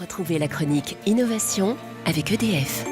Retrouvez la chronique Innovation avec EDF.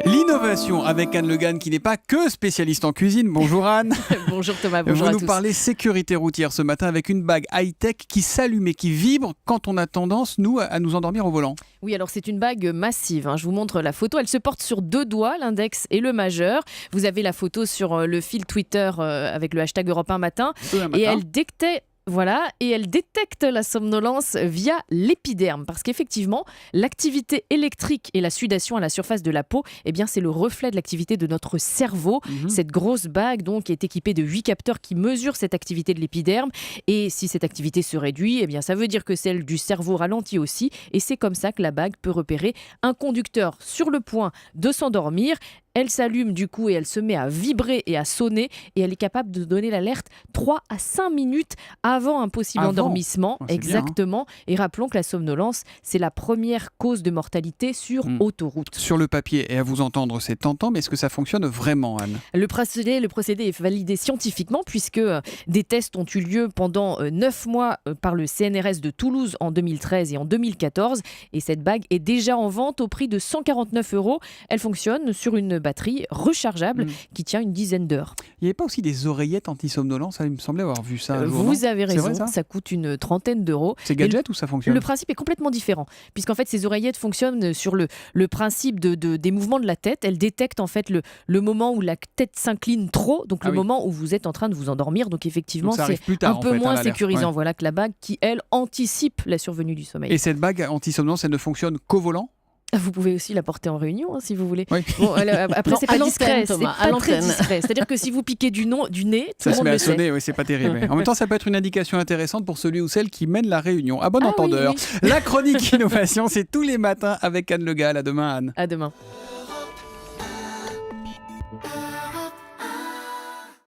L'innovation avec Anne Le Guen qui n'est pas que spécialiste en cuisine. Bonjour Anne. Bonjour Thomas, bonjour à Vous tous. nous parlez sécurité routière ce matin avec une bague high-tech qui s'allume et qui vibre quand on a tendance, nous, à nous endormir au volant. Oui, alors c'est une bague massive. Je vous montre la photo. Elle se porte sur 2 doigts, l'index et le majeur. Vous avez la photo sur le fil Twitter avec le hashtag Europe 1 matin. Et elle détecte la somnolence via l'épiderme. Parce qu'effectivement, l'activité électrique et la sudation à la surface de la peau, eh bien, c'est le reflet de l'activité de notre cerveau. Cette grosse bague donc, est équipée de 8 capteurs qui mesurent cette activité de l'épiderme. Et si cette activité se réduit, eh bien, ça veut dire que celle du cerveau ralentit aussi. Et c'est comme ça que la bague peut repérer un conducteur sur le point de s'endormir. Elle s'allume du coup et elle se met à vibrer et à sonner et elle est capable de donner l'alerte 3 à 5 minutes avant un possible endormissement. Oh, c'est exactement. Bien, hein. Et rappelons que la somnolence, c'est la première cause de mortalité sur autoroute. Sur le papier et à vous entendre, c'est tentant, mais est-ce que ça fonctionne vraiment, Anne ? Le procédé est validé scientifiquement puisque des tests ont eu lieu pendant 9 mois par le CNRS de Toulouse en 2013 et en 2014. Et cette bague est déjà en vente au prix de 149 €. Elle fonctionne sur une batterie rechargeable qui tient une dizaine d'heures. Il n'y avait pas aussi des oreillettes anti-somnolence ? Il me semblait avoir vu ça un jour, Vous non ? avez C'est raison, vrai, ça coûte une trentaine d'euros. C'est gadget ou ça fonctionne ? Le principe est complètement différent, puisqu'en fait ces oreillettes fonctionnent sur le principe des mouvements de la tête. Elles détectent en fait le moment où la tête s'incline trop, donc le moment où vous êtes en train de vous endormir. Donc effectivement, donc ça c'est arrive plus tard, un peu moins l'alerte. sécurisant. Ouais. Voilà que la bague qui, elle, anticipe la survenue du sommeil. Et cette bague anti-somnolence, elle ne fonctionne qu'au volant ? Vous pouvez aussi la porter en réunion, si vous voulez. Oui. Bon, après, Non, c'est à pas discret, l'antenne, Thomas, c'est à pas très l'antenne. discret. C'est-à-dire que si vous piquez du nez, tout Ça le se monde met à le sait. sonner, oui, c'est pas terrible. En même temps, ça peut être une indication intéressante pour celui ou celle qui mène la réunion. À bon Ah entendeur. oui, La chronique innovation, c'est tous les matins avec Anne Le Guen. À demain, Anne. À demain.